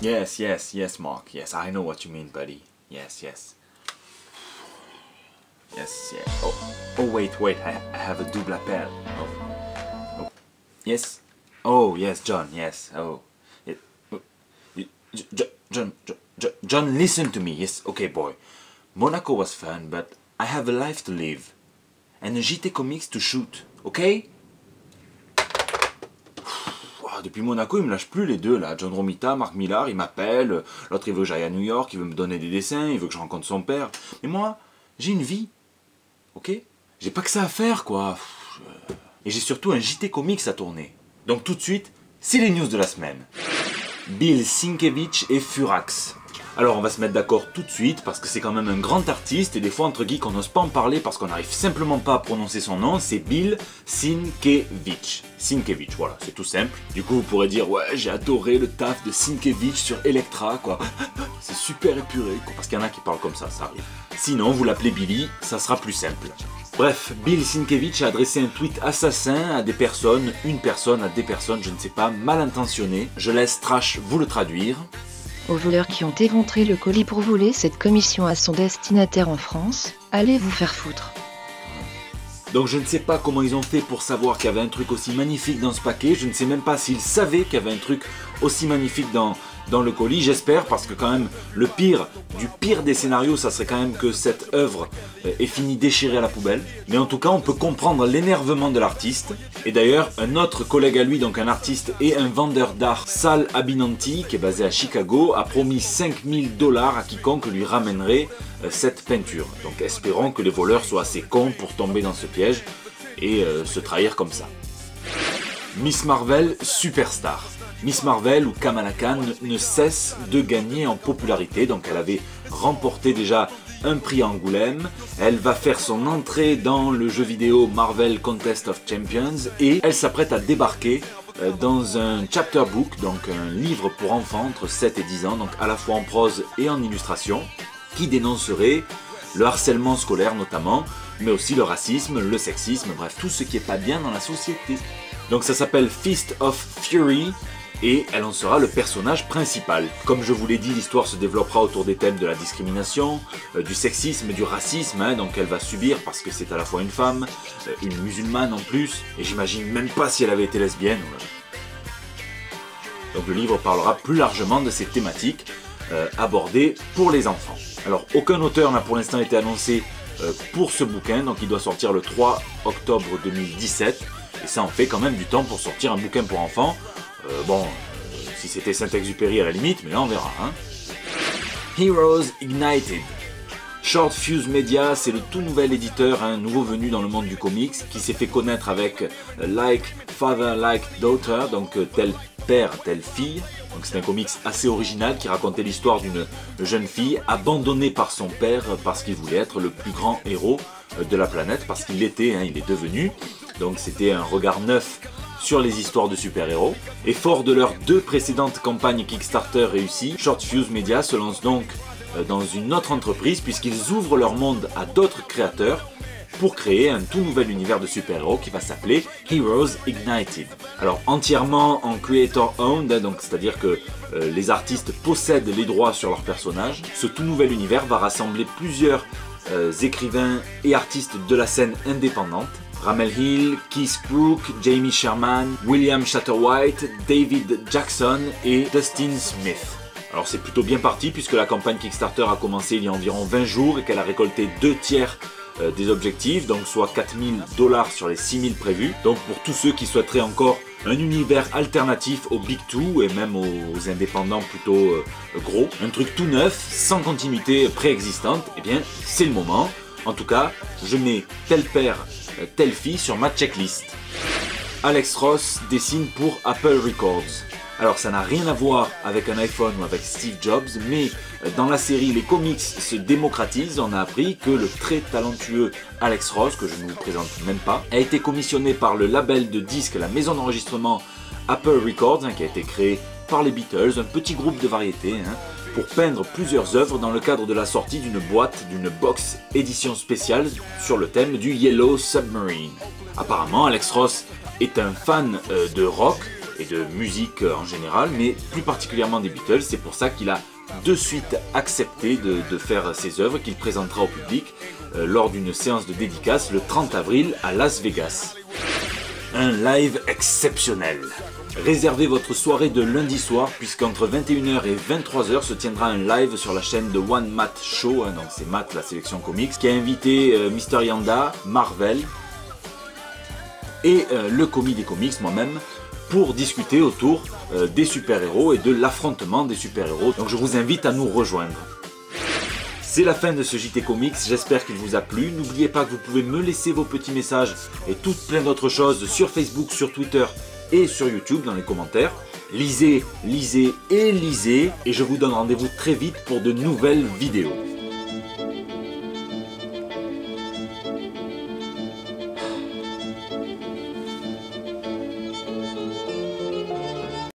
Yes, yes, yes, Mark. Yes, I know what you mean, buddy. Yes, yes. Yes, yes. Oh, wait. I have a double appel. Oh. Yes. Oh, yes, John. Yes. Oh. John, listen to me. Yes, okay, boy. Monaco was fun, but I have a life to live. And a JT Comics to shoot, okay? Depuis Monaco, il me lâche plus les deux là. John Romita, Mark Millar, il m'appelle. L'autre, il veut que j'aille à New York, il veut me donner des dessins, il veut que je rencontre son père. Mais moi, j'ai une vie, ok? J'ai pas que ça à faire, quoi. Et j'ai surtout un JT Comics à tourner. Donc tout de suite, c'est les news de la semaine. Bill Sienkiewicz et Furax. Alors on va se mettre d'accord tout de suite parce que c'est quand même un grand artiste et des fois entre geeks on n'ose pas en parler parce qu'on n'arrive simplement pas à prononcer son nom. C'est Bill Sienkiewicz. Sienkiewicz, voilà, c'est tout simple. Du coup vous pourrez dire ouais j'ai adoré le taf de Sienkiewicz sur Elektra quoi. C'est super épuré quoi. Parce qu'il y en a qui parlent comme ça arrive. Sinon vous l'appelez Billy, ça sera plus simple. Bref, Bill Sienkiewicz a adressé un tweet assassin à des personnes, une personne à des personnes, je ne sais pas, mal intentionnées. Je laisse Trash vous le traduire. Aux voleurs qui ont éventré le colis pour voler cette commission à son destinataire en France, allez vous faire foutre. Donc je ne sais pas comment ils ont fait pour savoir qu'il y avait un truc aussi magnifique dans ce paquet, je ne sais même pas s'ils savaient qu'il y avait un truc aussi magnifique dans le colis, j'espère, parce que quand même le pire du pire des scénarios, ça serait quand même que cette œuvre est finie déchirée à la poubelle. Mais en tout cas, on peut comprendre l'énervement de l'artiste. Et d'ailleurs, un autre collègue à lui, donc un artiste et un vendeur d'art, Sal Abinanti, qui est basé à Chicago, a promis 5000 $ à quiconque lui ramènerait cette peinture. Donc espérons que les voleurs soient assez cons pour tomber dans ce piège et se trahir comme ça. Miss Marvel, superstar. Miss Marvel ou Kamala Khan ne cesse de gagner en popularité, donc elle avait remporté déjà un prix à Angoulême, elle va faire son entrée dans le jeu vidéo Marvel Contest of Champions et elle s'apprête à débarquer dans un chapter book, donc un livre pour enfants entre 7 et 10 ans, donc à la fois en prose et en illustration, qui dénoncerait le harcèlement scolaire notamment, mais aussi le racisme, le sexisme, bref, tout ce qui n'est pas bien dans la société. Donc ça s'appelle Fist of Fury, et elle en sera le personnage principal. Comme je vous l'ai dit, l'histoire se développera autour des thèmes de la discrimination, du sexisme, du racisme, hein, donc elle va subir parce que c'est à la fois une femme, une musulmane en plus, et j'imagine même pas si elle avait été lesbienne. Donc le livre parlera plus largement de ces thématiques abordées pour les enfants. Alors aucun auteur n'a pour l'instant été annoncé pour ce bouquin, donc il doit sortir le 3 octobre 2017, et ça en fait quand même du temps pour sortir un bouquin pour enfants. Si c'était Saint-Exupéry à la limite, mais là on verra. Hein. Heroes Ignited. Short Fuse Media, c'est le tout nouvel éditeur, un nouveau venu dans le monde du comics, qui s'est fait connaître avec Like Father, Like Daughter, donc tel père, telle fille. Donc c'est un comics assez original qui racontait l'histoire d'une jeune fille abandonnée par son père parce qu'il voulait être le plus grand héros de la planète, parce qu'il l'était, hein, il est devenu. Donc c'était un regard neuf sur les histoires de super-héros. Et fort de leurs 2 précédentes campagnes Kickstarter réussies, Short Fuse Media se lance donc dans une autre entreprise puisqu'ils ouvrent leur monde à d'autres créateurs pour créer un tout nouvel univers de super-héros qui va s'appeler Heroes Ignited. Alors entièrement en creator owned, donc c'est-à-dire que les artistes possèdent les droits sur leurs personnages. Ce tout nouvel univers va rassembler plusieurs écrivains et artistes de la scène indépendante. Ramel Hill, Keith Crook, Jamie Sherman, William Shatterwhite, David Jackson et Dustin Smith. Alors c'est plutôt bien parti puisque la campagne Kickstarter a commencé il y a environ 20 jours et qu'elle a récolté 2 tiers des objectifs, donc soit 4000 $ sur les 6000 prévus. Donc pour tous ceux qui souhaiteraient encore un univers alternatif aux Big Two et même aux indépendants plutôt gros, un truc tout neuf, sans continuité préexistante, eh bien c'est le moment. En tout cas, je mets tel père, telle fille sur ma checklist. Alex Ross dessine pour Apple Records. Alors ça n'a rien à voir avec un iPhone ou avec Steve Jobs, mais dans la série Les comics se démocratisent, on a appris que le très talentueux Alex Ross, que je ne vous présente même pas, a été commissionné par le label de disques, la maison d'enregistrement Apple Records, qui a été créé par les Beatles, un petit groupe de variété, pour peindre plusieurs œuvres dans le cadre de la sortie d'une boîte, d'une box édition spéciale sur le thème du Yellow Submarine. Apparemment, Alex Ross est un fan de rock et de musique en général, mais plus particulièrement des Beatles. C'est pour ça qu'il a de suite accepté de faire ses œuvres qu'il présentera au public lors d'une séance de dédicace le 30 avril à Las Vegas. Un live exceptionnel. Réservez votre soirée de lundi soir puisqu'entre 21h et 23h se tiendra un live sur la chaîne de One Matt Show, donc c'est Matt la sélection comics, qui a invité Mr. Yanda, Marvel et le commis des comics, moi-même, pour discuter autour des super-héros et de l'affrontement des super-héros. Donc je vous invite à nous rejoindre. C'est la fin de ce JT Comics, j'espère qu'il vous a plu. N'oubliez pas que vous pouvez me laisser vos petits messages et toutes plein d'autres choses sur Facebook, sur Twitter et sur YouTube dans les commentaires. Lisez, lisez et lisez, et je vous donne rendez-vous très vite pour de nouvelles vidéos.